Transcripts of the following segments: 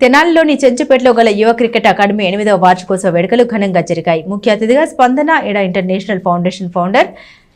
తెనాలిలోని చెంచుపేటలో గల యువ cricket academy 8వ వార్షికోత్సవ వేడుకలు ఘనంగా జరిగాయి. ముఖ్య అతిథిగా స్పందన ఎడా ఇంటర్నేషనల్ ఫౌండేషన్ ఫౌండర్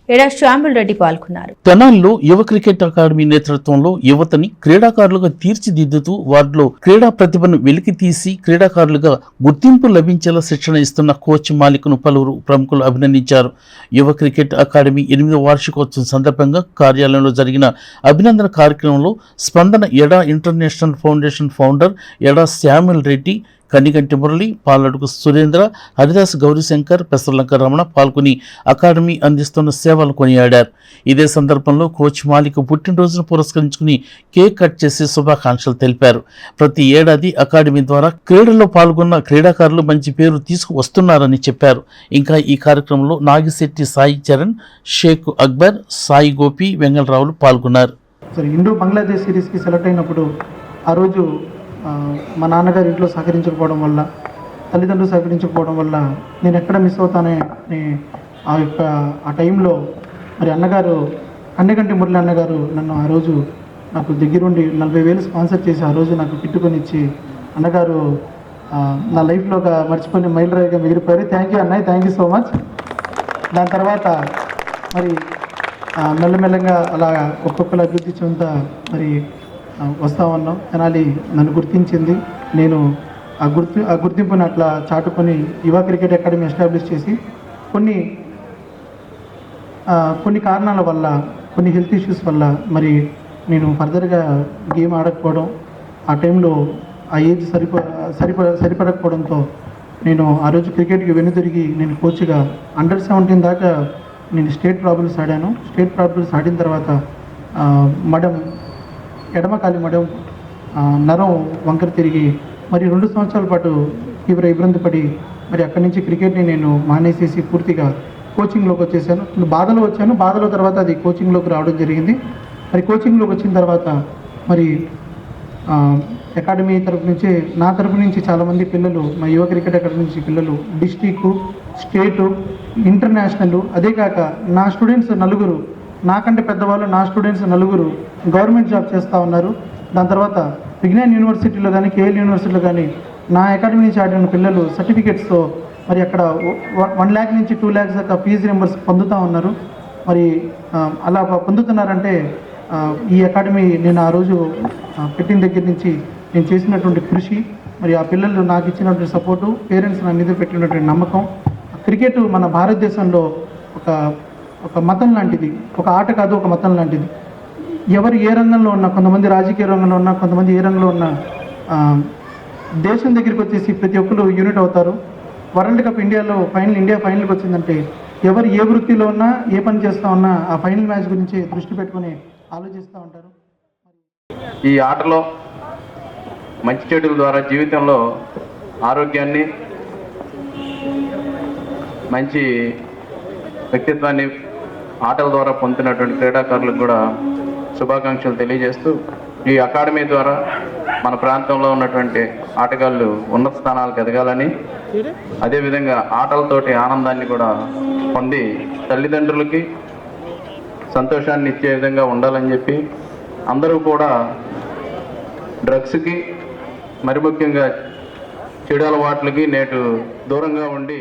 ఎడా శ్యాముల్ రెడ్డి పాల్గొన్నారు. తెనాలిలో యువ క్రికెట్ అకాడమీ నేతృత్వంలో యువతని క్రీడాకారులుగా తీర్చిదిద్దుతూ వారిలో క్రీడా ప్రతిభను వెలికి తీసి క్రీడాకారులుగా గుర్తింపు లభించేలా శిక్షణ ఇస్తున్న కోచ్ మాలిక్ను పలువురు ప్రముఖులు అభినందించారు. యువ క్రికెట్ అకాడమీ 8వ వార్షికోత్సవం సందర్భంగా కార్యాలయంలో జరిగిన అభినందన కార్యక్రమంలో స్పందన ఎడా ఇంటర్నేషనల్ ఫౌండేషన్ ఫౌండర్ ఎడా శ్యాముల్ రెడ్డి, కనిగంటి మురళి, పాలడుగు సురేంద్ర, హరిదాస్ గౌరీశంకర్, పెసర్లంక రమణ పాల్గొని అకాడమీ అందిస్తున్న సేవలు కొనియాడారు. ఇదే సందర్భంలో కోచ్ మాలిక్ పుట్టినరోజును పురస్కరించుకుని కేక్ కట్ చేసి శుభాకాంక్షలు తెలిపారు. ప్రతి ఏడాది అకాడమీ ద్వారా క్రీడల్లో పాల్గొన్న క్రీడాకారులు మంచి పేరు తీసుకువస్తున్నారని చెప్పారు. ఇంకా ఈ కార్యక్రమంలో నాగిశెట్టి సాయి చరణ్, షేక్ అక్బర్, సాయి గోపి, వెంగళరావులు పాల్గొన్నారు. ఇండో బంగ్లాదేశ్ సిరీస్కి సెలెక్ట్ అయినప్పుడు ఆ రోజు మా నాన్నగారు ఇంట్లో సహకరించకపోవడం వల్ల, తల్లిదండ్రులు సహకరించకపోవడం వల్ల నేను ఎక్కడ మిస్ అవుతానని ఆ టైంలో మరి అన్నగారు కన్నెగంటి మురళి అన్నగారు నన్ను ఆ రోజు నాకు దగ్గరుండి 40,000 స్పాన్సర్ చేసి ఆ రోజు నాకు కిట్టుకొని ఇచ్చి అన్నగారు నా లైఫ్లో ఒక మర్చిపోయిన మైలురాయిగా మిగిలిపోయారు. థ్యాంక్ యూ అన్నయ్య, థ్యాంక్ యూ సో మచ్. దాని తర్వాత మరి మెల్లమెల్లగా అలా ఒక్కొక్కరు అభివృద్ధి చెందుతా మరి వస్తూ ఉన్నాం. తెనాలి నన్ను గుర్తించింది. నేను ఆ గుర్తింపుని అట్లా చాటుకొని యువ క్రికెట్ అకాడమీ ఎస్టాబ్లిష్ చేసి కొన్ని కారణాల వల్ల, కొన్ని హెల్త్ ఇష్యూస్ వల్ల మరి నేను ఫర్దర్గా గేమ్ ఆడకపోవడం, ఆ టైంలో ఆ ఏజ్ సరిపడకపోవడంతో నేను ఆ రోజు క్రికెట్కి వెనుదిరిగి నేను కోచ్గా అండర్-17 దాకా నేను స్టేట్ ప్రాబ్లమ్స్ ఆడాను. స్టేట్ ప్రాబ్లమ్స్ ఆడిన తర్వాత ఎడమకాలి మడం నరం వంకర తిరిగి మరి 2 సంవత్సరాల పాటు తీవ్ర ఇబ్బంది పడి మరి అక్కడి నుంచి క్రికెట్ని నేను మానేసేసి పూర్తిగా కోచింగ్లోకి వచ్చేసాను. బాధలో తర్వాత అది కోచింగ్లోకి రావడం జరిగింది. మరి కోచింగ్లోకి వచ్చిన తర్వాత మరి అకాడమీ తరఫు నుంచి, నా తరఫు నుంచి చాలామంది పిల్లలు, మా యువ క్రికెట్ అకాడమీ నుంచి పిల్లలు డిస్ట్రిక్ట్, స్టేటు, ఇంటర్నేషనల్, అదే కాక నా స్టూడెంట్స్ 4, నాకంటే పెద్దవాళ్ళు నా స్టూడెంట్స్ 4 గవర్నమెంట్ జాబ్ చేస్తూ ఉన్నారు. దాని తర్వాత విజ్ఞాన్ యూనివర్సిటీలో కానీ, కేఎల్ యూనివర్సిటీలో కానీ నా అకాడమీ నుంచి ఆడిన పిల్లలు సర్టిఫికేట్స్తో మరి అక్కడ 1 lakh నుంచి 2 lakhs దాకా ఫీజు రింబర్స్ పొందుతూ ఉన్నారు. మరి అలా పొందుతున్నారంటే ఈ అకాడమీ నేను ఆ రోజు పెట్టిన దగ్గర నుంచి నేను చేసినటువంటి కృషి, మరి ఆ పిల్లలు నాకు ఇచ్చినటువంటి సపోర్టు, పేరెంట్స్ నా మీద పెట్టినటువంటి నమ్మకం. క్రికెట్ మన భారతదేశంలో ఒక మతం లాంటిది, ఒక ఆట కాదు, ఒక మతం లాంటిది. ఎవరు ఏ రంగంలో ఉన్నా, కొంతమంది రాజకీయ రంగంలో ఉన్నా, కొంతమంది ఏ రంగంలో ఉన్నా దేశం దగ్గరికి వచ్చేసి ప్రతి ఒక్కరు యూనిట్ అవుతారు. వరల్డ్ కప్ ఇండియా ఫైనల్కి వచ్చిందంటే ఎవరు ఏ వృత్తిలో ఉన్నా, ఏ పని చేస్తూ ఉన్నా ఆ ఫైనల్ మ్యాచ్ గురించి దృష్టి పెట్టుకుని ఆలోచిస్తూ ఉంటారు. ఈ ఆటలో మంచి చెడుల ద్వారా జీవితంలో ఆరోగ్యాన్ని, మంచి వ్యక్తిత్వాన్ని ఆటల ద్వారా పొందుతున్నటువంటి క్రీడాకారులకు కూడా శుభాకాంక్షలు తెలియజేస్తూ, ఈ అకాడమీ ద్వారా మన ప్రాంతంలో ఉన్నటువంటి ఆటగాళ్ళు ఉన్నత స్థానాలకు ఎదగాలని, అదేవిధంగా ఆటలతోటి ఆనందాన్ని కూడా పొంది తల్లిదండ్రులకి సంతోషాన్ని ఇచ్చే విధంగా ఉండాలని చెప్పి అందరూ కూడా డ్రగ్స్కి, మరి ముఖ్యంగా చెడు అలవాట్లకి నేటు దూరంగా ఉండి